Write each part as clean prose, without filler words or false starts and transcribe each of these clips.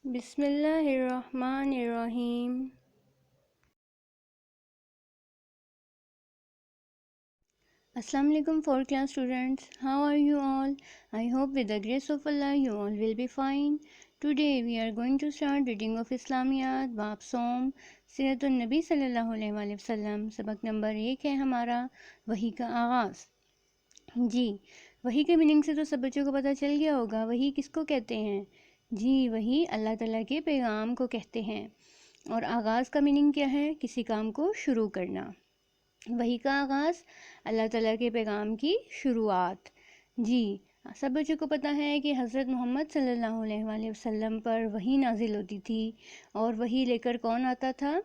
بسم اللہ الرحمن الرحیم۔ السلام علیکم four class students, how are you all? I hope with the grace of Allah you all will be fine. Today we are going to start reading of Islamiyat باب صوم، سیرت النبی صلی اللہ علیہ وآلہ وسلم۔ سبق نمبر 1 ہے ہمارا وحی کا آغاز۔ جی، وحی کے میننگ سے تو سب بچوں کو پتہ چل گیا ہوگا، وحی کس کو کہتے ہیں؟ جی، وحی اللہ تعالیٰ کے پیغام کو کہتے ہیں۔ اور آغاز کا میننگ کیا ہے؟ کسی کام کو شروع کرنا۔ وحی کا آغاز اللہ تعالیٰ کے پیغام کی شروعات۔ جی، سب بچوں کو پتہ ہے کہ حضرت محمد صلی اللہ علیہ وآلہ وسلم پر وحی نازل ہوتی تھی، اور وحی لے کر کون آتا تھا؟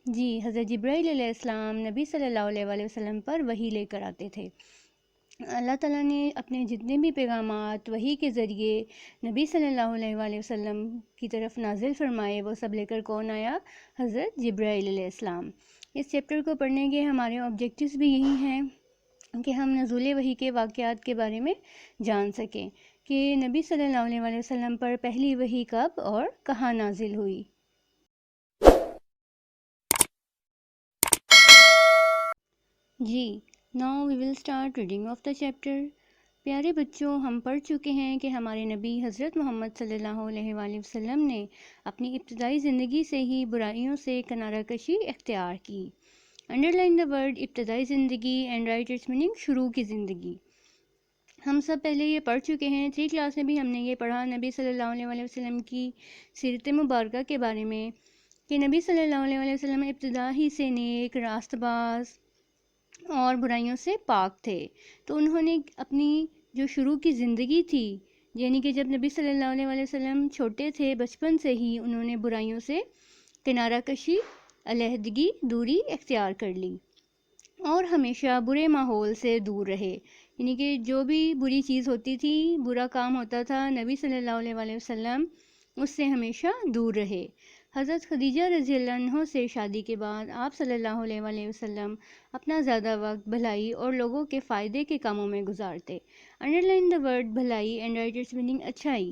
جی، حضرت جبرائیل علیہ السلام نبی صلی اللہ علیہ وآلہ وسلم پر وحی لے کر آتے تھے۔ اللہ تعالیٰ نے اپنے جتنے بھی پیغامات وحی کے ذریعے نبی صلی اللہ علیہ وآلہ وسلم کی طرف نازل فرمائے، وہ سب لے کر کون آیا؟ حضرت جبرائیل علیہ السلام۔ اس چیپٹر کو پڑھنے کے ہمارے آبجیکٹیوز بھی یہی ہیں کہ ہم نزول وحی کے واقعات کے بارے میں جان سکیں کہ نبی صلی اللہ علیہ وآلہ وسلم پر پہلی وحی کب اور کہاں نازل ہوئی۔ جی، now we will start reading of the chapter. پیارے بچوں، ہم پڑھ چکے ہیں کہ ہمارے نبی حضرت محمد صلی اللہ علیہ وآلہ وسلم نے اپنی ابتدائی زندگی سے ہی برائیوں سے کنارہ کشی اختیار کی۔ انڈر لائن دا ورڈ ابتدائی زندگی اینڈ رائٹ اٹس میننگ شروع کی زندگی۔ ہم سب پہلے یہ پڑھ چکے ہیں، 3 کلاس میں بھی ہم نے یہ پڑھا نبی صلی اللہ علیہ وآلہ وسلم کی سیرت مبارکہ کے بارے میں، کہ نبی صلی اللہ علیہ وآلہ وسلم ابتدا ہی سے نیک، راست باز اور برائیوں سے پاک تھے۔ تو انہوں نے اپنی جو شروع کی زندگی تھی، یعنی کہ جب نبی صلی اللہ علیہ وآلہ وسلم چھوٹے تھے، بچپن سے ہی انہوں نے برائیوں سے کنارہ کشی، علیحدگی، دوری اختیار کر لی، اور ہمیشہ برے ماحول سے دور رہے۔ یعنی کہ جو بھی بری چیز ہوتی تھی، برا کام ہوتا تھا، نبی صلی اللہ علیہ وآلہ وسلم اس سے ہمیشہ دور رہے۔ حضرت خدیجہ رضی اللہ عنہ سے شادی کے بعد آپ صلی اللہ علیہ وآلہ وسلم اپنا زیادہ وقت بھلائی اور لوگوں کے فائدے کے کاموں میں گزارتے۔ انڈر لائن دا ورڈ بھلائی اینڈ رائٹ اٹس میننگ اچھائی۔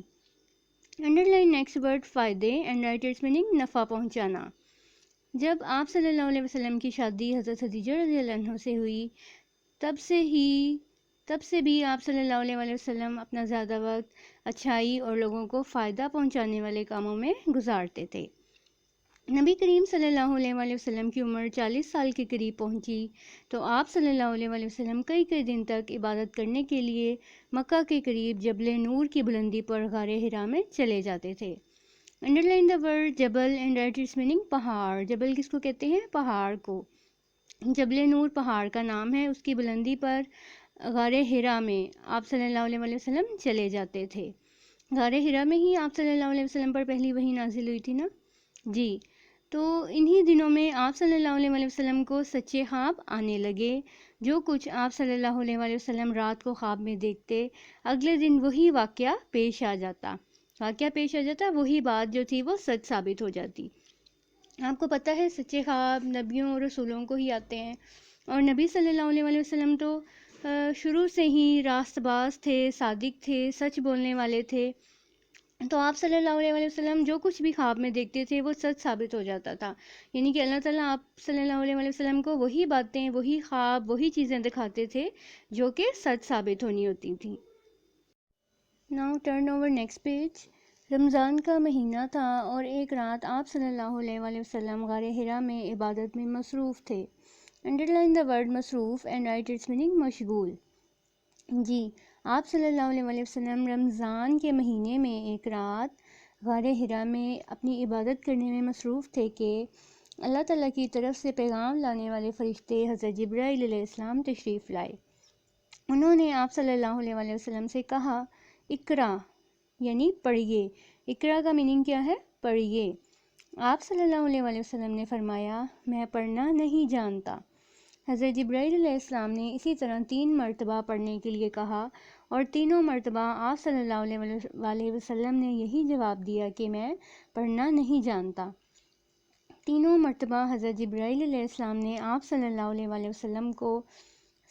انڈر لائن نیکسٹ ورڈ فائدے اینڈ رائٹ اٹس میننگ نفع پہنچانا۔ جب آپ صلی اللہ علیہ وسلم کی شادی حضرت خدیجہ رضی اللہ عنہ سے ہوئی، تب سے بھی آپ صلی اللہ علیہ وآلہ وسلم اپنا زیادہ وقت اچھائی اور لوگوں کو فائدہ پہنچانے والے کاموں میں گزارتے تھے۔ نبی کریم صلی اللہ علیہ وآلہ وسلم کی عمر 40 سال کے قریب پہنچی تو آپ صلی اللہ علیہ وآلہ وسلم کئی دن تک عبادت کرنے کے لیے مکہ کے قریب جبل نور کی بلندی پر غار حرا میں چلے جاتے تھے۔ انڈر لائن دا ورڈ جبل اینڈ رائٹ اٹس میننگ پہاڑ۔ جبل کس کو کہتے ہیں؟ پہاڑ کو۔ جبل نور پہاڑ کا نام ہے، اس کی بلندی پر غار حرا میں آپ صلی اللہ علیہ وآلہ وسلم چلے جاتے تھے۔ غار حرا میں ہی آپ صلی اللہ علیہ وسلم پر پہلی وحی نازل ہوئی تھی نا؟ جی، تو انہی دنوں میں آپ صلی اللہ علیہ وآلہ وسلم کو سچے خواب آنے لگے۔ جو کچھ آپ صلی اللہ علیہ وآلہ وسلم رات کو خواب میں دیکھتے، اگلے دن وہی واقعہ پیش آ جاتا، وہی بات جو تھی وہ سچ ثابت ہو جاتی۔ آپ کو پتہ ہے سچے خواب نبیوں اور رسولوں کو ہی آتے ہیں، اور نبی صلی اللہ علیہ وآلہ وسلم تو شروع سے ہی راست باز تھے، صادق تھے، سچ بولنے والے تھے۔ تو آپ صلی اللہ علیہ وآلہ وسلم جو کچھ بھی خواب میں دیکھتے تھے وہ سچ ثابت ہو جاتا تھا۔ یعنی کہ اللہ تعالیٰ آپ صلی اللہ علیہ وآلہ وسلم کو وہی باتیں، وہی خواب، وہی چیزیں دکھاتے تھے جو کہ سچ ثابت ہونی ہوتی تھیں۔ Now turn over next page. Ramzan کا مہینہ تھا اور ایک رات آپ صلی اللہ علیہ وآلہ وسلم غار حرا میں عبادت میں مصروف تھے۔ انڈر لائن دا ورڈ مصروف اینڈ رائٹ اٹس میننگ مشغول۔ جی، آپ صلی اللہ علیہ وآلہ وسلم رمضان کے مہینے میں ایک رات غار حرا میں اپنی عبادت کرنے میں مصروف تھے کہ اللہ تعالیٰ کی طرف سے پیغام لانے والے فرشتے حضرت جبرائیل علیہ السلام تشریف لائے۔ انہوں نے آپ صلی اللہ علیہ وآلہ وسلم سے کہا، اقرا، یعنی پڑھیے۔ اقرا کا میننگ کیا ہے؟ پڑھیے۔ آپ صلی اللہ علیہ وآلہ وسلم نے فرمایا، میں پڑھنا نہیں جانتا۔ حضرت جبرائیل علیہ السلام نے اسی طرح 3 مرتبہ پڑھنے کے لیے کہا، اور تینوں مرتبہ آپ صلی اللہ علیہ وآلہ وسلم نے یہی جواب دیا کہ میں پڑھنا نہیں جانتا۔ تینوں مرتبہ حضرت جبرائیل علیہ السلام نے آپ صلی اللہ علیہ وآلہ وسلم کو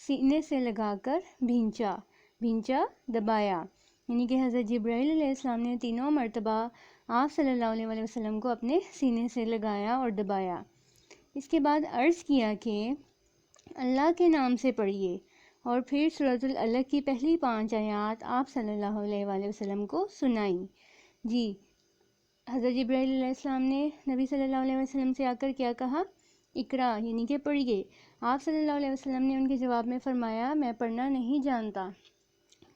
سینے سے لگا کر بھینچا دبایا۔ یعنی کہ حضرت جبرائیل علیہ السلام نے تینوں مرتبہ آپ صلی اللہ علیہ وسلم کو اپنے سینے سے لگایا اور دبایا۔ اس کے بعد عرض کیا کہ اللہ کے نام سے پڑھیے، اور پھر سورۃ العلق کی پہلی 5 آیات آپ صلی اللہ علیہ وآلہ وسلم کو سنائیں۔ جی، حضرت جبرائیل علیہ السلام نے نبی صلی اللہ علیہ وسلم سے آ کر کیا کہا؟ اقرا، یعنی کہ پڑھیے۔ آپ صلی اللہ علیہ وسلم نے ان کے جواب میں فرمایا، میں پڑھنا نہیں جانتا۔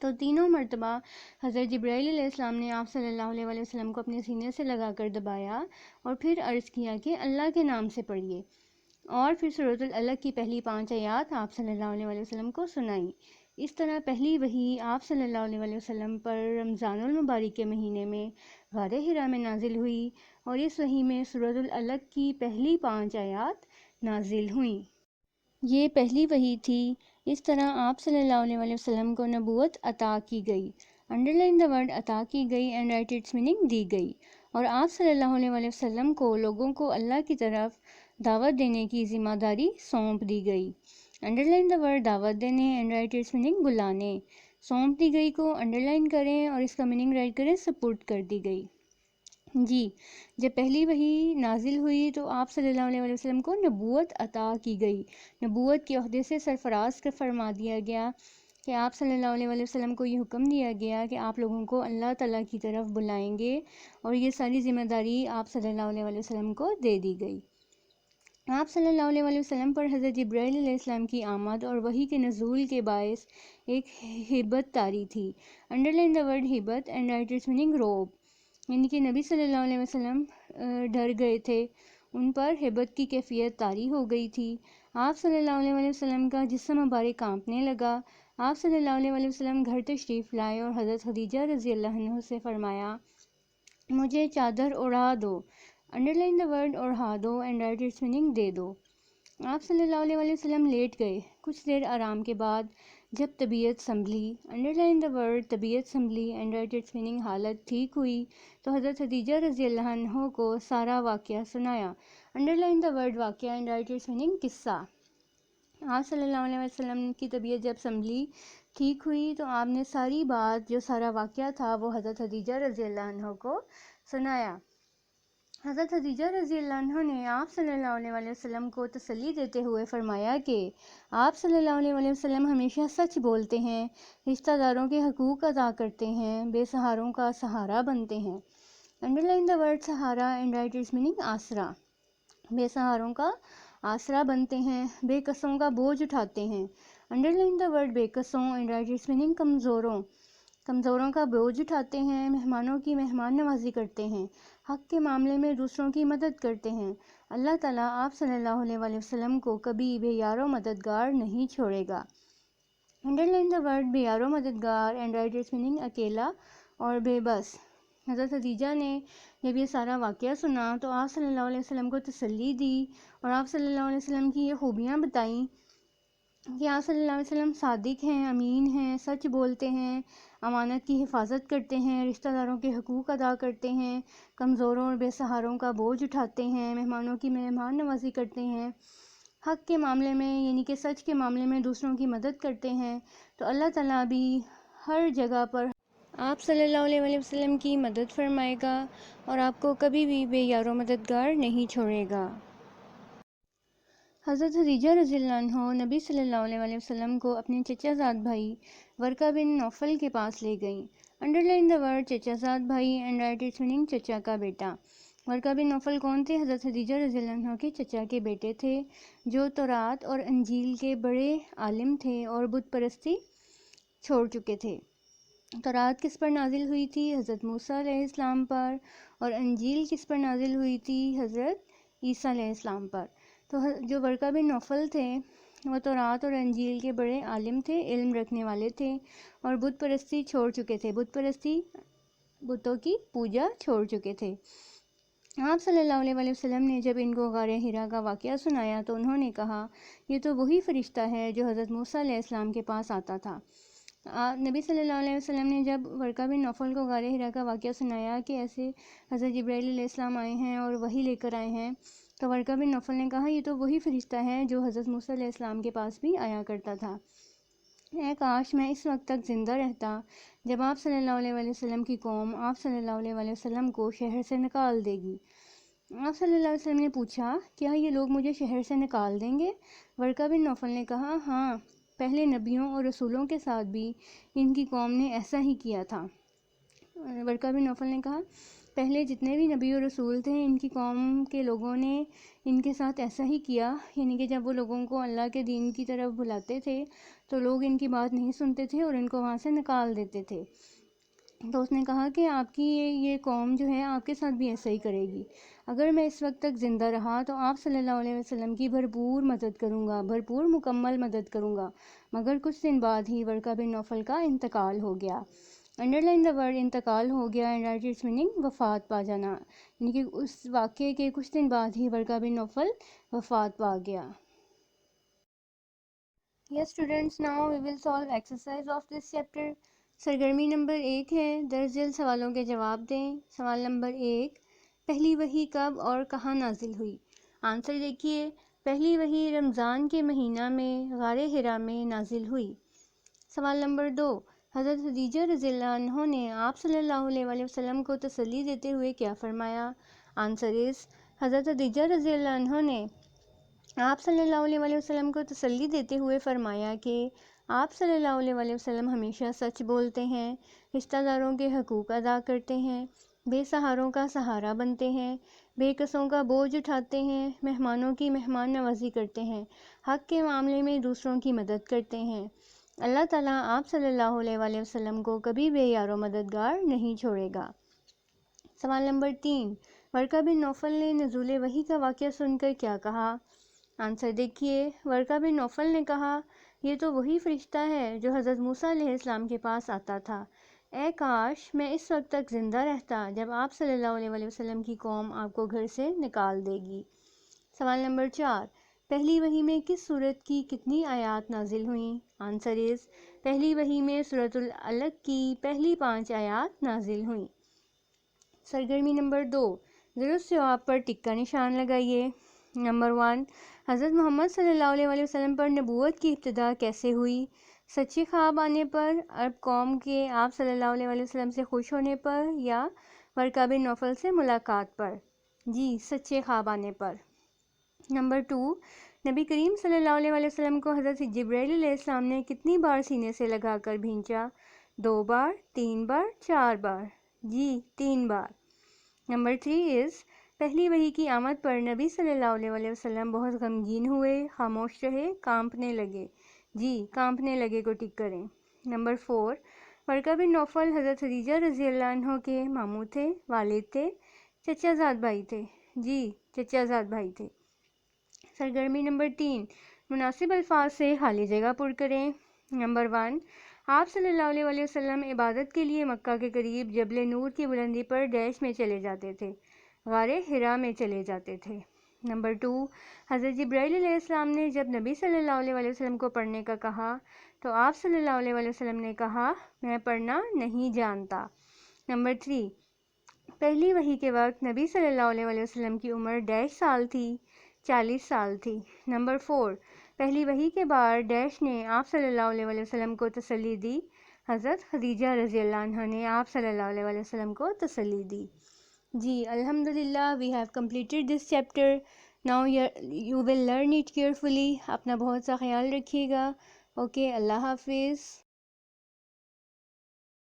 تو تینوں مرتبہ حضرت جبرائیل علیہ السلام نے آپ صلی اللہ علیہ وآلہ وسلم کو اپنے سینے سے لگا کر دبایا، اور پھر عرض کیا کہ اللہ کے نام سے پڑھیے، اور پھر سورۃ العلق کی پہلی 5 آیات آپ صلی اللہ علیہ وآلہ وسلم کو سنائیں۔ اس طرح پہلی وحی آپ صلی اللہ علیہ وآلہ وسلم پر رمضان المبارک کے مہینے میں غار حرا میں نازل ہوئی، اور اس وحی میں سورۃ العلق کی پہلی 5 آیات نازل ہوئیں۔ یہ پہلی وحی تھی۔ اس طرح آپ صلی اللہ علیہ وآلہ وسلم کو نبوت عطا کی گئی، انڈرلائن دا ورڈ عطا کی گئی اینڈ رائٹ اٹس میننگ دی گئی، اور آپ صلی اللہ علیہ وآلہ وسلم کو لوگوں کو اللہ کی طرف دعوت دینے کی ذمہ داری سونپ دی گئی۔ انڈرلائن دا ورڈ دعوت دینے اینڈ رائٹ اٹس میننگ بلانے، سونپ دی گئی کو انڈرلائن کریں اور اس کا میننگ رائٹ کریں، سپورٹ کر دی گئی۔ جی، جب پہلی وحی نازل ہوئی تو آپ صلی اللہ علیہ وسلم کو نبوت عطا کی گئی، نبوت کے عہدے سے سرفراز کر فرما دیا گیا کہ آپ صلی اللہ علیہ وسلم کو یہ حکم دیا گیا کہ آپ لوگوں کو اللہ تعالیٰ کی طرف بلائیں گے، اور یہ ساری ذمہ داری آپ صلی اللہ علیہ وسلم کو دے دی گئی۔ آپ صلی اللہ علیہ وسلم پر حضرت جبرائیل علیہ السلام کی آمد اور وحی کے نزول کے باعث ایک ہیبت طاری تھی۔ انڈرلائن دا ورڈ ہیبت اینڈ رائٹ اٹس میننگ روب، یعنی کہ نبی صلی اللہ علیہ وسلم ڈر گئے تھے، ان پر ہیبت کی کیفیت طاری ہو گئی تھی۔ آپ صلی اللہ علیہ وسلم کا جسم مبارک کانپنے لگا۔ آپ صلی اللہ علیہ وسلم گھر تشریف لائے اور حضرت خدیجہ رضی اللہ عنہ سے فرمایا، مجھے چادر اڑا دو، انڈرلائن دا ورڈ اڑا دو اینڈ رائٹ اٹس میننگ دے دو۔ آپ صلی اللہ علیہ وسلم لیٹ گئے۔ کچھ دیر آرام کے بعد جب طبیعت سنبھلی، انڈرلائن دا ورڈ طبیعت Sambhali and write its meaning حالت ٹھیک ہوئی، تو حضرت خدیجہ رضی اللہ عنہ کو سارا واقعہ سنایا، انڈرلائن دا ورڈ واقعہ اینڈ رائٹ اٹس میننگ قصہ۔ آپ صلی اللہ علیہ وسلم کی طبیعت جب سنبھلی، ٹھیک ہوئی، تو آپ نے ساری بات، جو سارا واقعہ تھا، وہ حضرت خدیجہ رضی اللہ عنہ کو سنایا۔ حضرت خدیجہ رضی اللہ عنہ نے آپ صلی اللہ علیہ وسلم کو تسلی دیتے ہوئے فرمایا کہ آپ صلی اللہ علیہ وسلم ہمیشہ سچ بولتے ہیں، رشتہ داروں کے حقوق ادا کرتے ہیں، بے سہاروں کا سہارا بنتے ہیں۔ انڈرلائن دا ورڈ سہارا اینڈ رائٹ اٹس میننگ آسرا، بے سہاروں کا آسرا بنتے ہیں، بے کسوں کا بوجھ اٹھاتے ہیں۔ انڈرلائن دا ورڈ بے کسوں اینڈ رائٹ اٹس میننگ کمزوروں کا بوجھ اٹھاتے ہیں، مہمانوں کی مہمان نوازی کرتے ہیں، حق کے معاملے میں دوسروں کی مدد کرتے ہیں۔ اللہ تعالیٰ آپ صلی اللہ علیہ وسلم کو کبھی بے یار و مددگار نہیں چھوڑے گا۔ انڈرلائن دا ورڈ بے یار و مددگار اینڈ رائٹ اٹس میننگ اکیلا اور بے بس۔ حضرت خدیجہ نے جب یہ سارا واقعہ سنا تو آپ صلی اللہ علیہ وسلم کو تسلی دی، اور آپ صلی اللہ علیہ وسلم کی یہ خوبیاں بتائیں کہ آپ صلی اللہ علیہ وسلم صادق ہیں، امین ہیں، سچ بولتے ہیں، امانت کی حفاظت کرتے ہیں، رشتہ داروں کے حقوق ادا کرتے ہیں، کمزوروں اور بے سہاروں کا بوجھ اٹھاتے ہیں، مہمانوں کی مہمان نوازی کرتے ہیں، حق کے معاملے میں یعنی کہ سچ کے معاملے میں دوسروں کی مدد کرتے ہیں۔ تو اللہ تعالیٰ بھی ہر جگہ پر آپ صلی اللہ علیہ وسلم کی مدد فرمائے گا، اور آپ کو کبھی بھی بے یار و مددگار نہیں چھوڑے گا۔ حضرت خدیجہ رضی اللہ عنہ نبی صلی اللہ علیہ وسلم کو اپنے چچا زاد بھائی ورقہ بن نوفل کے پاس لے گئیں۔ انڈرلائن دا ورڈ چچا زاد بھائی اینڈ رائٹ اٹس میننگ چچا کا بیٹا۔ ورقہ بن نوفل کون تھے؟ حضرت خدیجہ رضی اللہ عنہ کے چچا کے بیٹے تھے، جو تورات اور انجیل کے بڑے عالم تھے اور بت پرستی چھوڑ چکے تھے۔ تورات کس پر نازل ہوئی تھی؟ حضرت موسیٰ علیہ السلام پر، اور انجیل کس پر نازل ہوئی تھی؟ حضرت عیسیٰ علیہ السلام پر۔ تو جو ورقہ بن نوفل تھے وہ تورات اور انجیل کے بڑے عالم تھے، علم رکھنے والے تھے، اور بت پرستی چھوڑ چکے تھے، بتوں کی پوجا چھوڑ چکے تھے۔ آپ صلی اللہ علیہ وسلم نے جب ان کو غار حرا کا واقعہ سنایا تو انہوں نے کہا، یہ تو وہی فرشتہ ہے جو حضرت موسیٰ علیہ السلام کے پاس آتا تھا۔ نبی صلی اللہ علیہ وسلم نے جب ورقہ بن نوفل کو غار حرا کا واقعہ سنایا کہ ایسے حضرت جبرائیل علیہ السلام آئے ہیں اور وحی لے کر آئے ہیں، تو ورقہ بن نوفل نے کہا، یہ تو وہی فرشتہ ہے جو حضرت موسیٰ علیہ السلام کے پاس بھی آیا کرتا تھا۔ اے کاش میں اس وقت تک زندہ رہتا جب آپ صلی اللہ علیہ وآلہ وسلم کی قوم آپ صلی اللہ علیہ وآلہ وسلم کو شہر سے نکال دے گی۔ آپ صلی اللہ علیہ وسلم نے پوچھا، کیا یہ لوگ مجھے شہر سے نکال دیں گے؟ ورقہ بن نوفل نے کہا، ہاں، پہلے نبیوں اور رسولوں کے ساتھ بھی ان کی قوم نے ایسا ہی کیا تھا۔ ورقہ بن نوفل نے کہا، پہلے جتنے بھی نبی اور رسول تھے ان کی قوم کے لوگوں نے ان کے ساتھ ایسا ہی کیا، یعنی کہ جب وہ لوگوں کو اللہ کے دین کی طرف بلاتے تھے تو لوگ ان کی بات نہیں سنتے تھے اور ان کو وہاں سے نکال دیتے تھے۔ تو اس نے کہا کہ آپ کی یہ قوم جو ہے آپ کے ساتھ بھی ایسا ہی کرے گی۔ اگر میں اس وقت تک زندہ رہا تو آپ صلی اللہ علیہ وسلم کی بھرپور مدد کروں گا، بھرپور مکمل مدد کروں گا۔ مگر کچھ دن بعد ہی ورقہ بن نوفل کا انتقال ہو گیا۔ انڈرلائن دا ورڈ انتقال ہو گیا اینڈ رائٹ اٹس میننگ وفات پا جانا، یعنی کہ اس واقعے کے کچھ دن بعد ہی ورقہ بن نوفل وفات پا گیا۔ Yes students, now we will solve exercise of this chapter. سرگرمی نمبر 1 ہے درج ذیل سوالوں کے جواب دیں۔ سوال نمبر 1، پہلی وحی کب اور کہاں نازل ہوئی؟ آنسر دیکھیے، پہلی وحی رمضان کے مہینہ میں غار حرا میں نازل ہوئی۔ سوال نمبر 2، حضرت خدیجہ رضی اللہ عنہ نے آپ صلی اللہ علیہ وآلہ وسلم کو تسلی دیتے ہوئے کیا فرمایا؟ آنسر از، حضرت خدیجہ رضی اللہ عنہ نے آپ صلی اللہ علیہ وآلہ وسلم کو تسلی دیتے ہوئے فرمایا کہ آپ صلی اللہ علیہ وآلہ وسلم ہمیشہ سچ بولتے ہیں، رشتہ داروں کے حقوق ادا کرتے ہیں، بے سہاروں کا سہارا بنتے ہیں، بے کسوں کا بوجھ اٹھاتے ہیں، مہمانوں کی مہمان نوازی کرتے ہیں، حق کے معاملے میں دوسروں کی مدد کرتے ہیں۔ اللہ تعالیٰ آپ صلی اللہ علیہ وآلہ وسلم کو کبھی بے یار و مددگار نہیں چھوڑے گا۔ سوال نمبر 3، ورقہ بن نوفل نے نزول وحی کا واقعہ سن کر کیا کہا؟ آنسر دیکھیے، ورقہ بن نوفل نے کہا، یہ تو وہی فرشتہ ہے جو حضرت موسیٰ علیہ السلام کے پاس آتا تھا۔ اے کاش میں اس وقت تک زندہ رہتا جب آپ صلی اللہ علیہ وآلہ وسلم کی قوم آپ کو گھر سے نکال دے گی۔ سوال نمبر 4، پہلی وحی میں کس سورت کی کتنی آیات نازل ہوئیں؟ آنسر از، پہلی وحی میں سورۃ العلق کی پہلی 5 آیات نازل ہوئیں۔ سرگرمی نمبر 2، درست جواب پر ٹک کا نشان لگائیے۔ نمبر 1، حضرت محمد صلی اللہ علیہ وآلہ وسلم پر نبوت کی ابتدا کیسے ہوئی؟ سچے خواب آنے پر، عرب قوم کے آپ صلی اللہ علیہ وآلہ وسلم سے خوش ہونے پر، یا ورقہ بن نوفل سے ملاقات پر؟ جی، سچے خواب آنے پر۔ نمبر 2، نبی کریم صلی اللہ علیہ وآلہ وسلم کو حضرت جبرائیل علیہ السلام نے کتنی بار سینے سے لگا کر بھینچا؟ 2 بار، 3 بار، 4 بار؟ جی، 3 بار۔ نمبر 3 از، پہلی وحی کی آمد پر نبی صلی اللہ علیہ وآلہ وسلم بہت غمگین ہوئے، خاموش رہے، کانپنے لگے؟ جی، کانپنے لگے کو ٹک کریں۔ نمبر 4، ورقہ بن نوفل حضرت خدیجہ رضی اللہ عنہ کے ماموں تھے، والد تھے، چچا زاد بھائی تھے؟ جی، چچا زاد بھائی تھے۔ سرگرمی نمبر 3، مناسب الفاظ سے خالی جگہ پر کریں۔ نمبر 1، آپ صلی اللہ علیہ وآلہ وسلم عبادت کے لیے مکہ کے قریب جبل نور کی بلندی پر ڈیش میں چلے جاتے تھے، غار حرا میں چلے جاتے تھے۔ نمبر 2، حضرت جبرائیل علیہ السلام نے جب نبی صلی اللہ علیہ وآلہ وسلم کو پڑھنے کا کہا تو آپ صلی اللہ علیہ وآلہ وسلم نے کہا، میں پڑھنا نہیں جانتا۔ نمبر 3، پہلی وحی کے وقت نبی صلی اللہ علیہ وآلہ وسلم کی عمر ڈیش سال تھی؟ 40 سال تھی۔ نمبر 4، پہلی وحی کے بعد ڈیش نے آپ صلی اللہ علیہ وآلہ وسلم کو تسلی دی؟ حضرت خدیجہ رضی اللہ عنہ نے آپ صلی اللہ علیہ وآلہ وسلم کو تسلی دی۔ جی، الحمدللہ we have completed this chapter. Now you will learn it carefully. اپنا بہت سا خیال رکھیے گا۔ اوکے، اللہ حافظ۔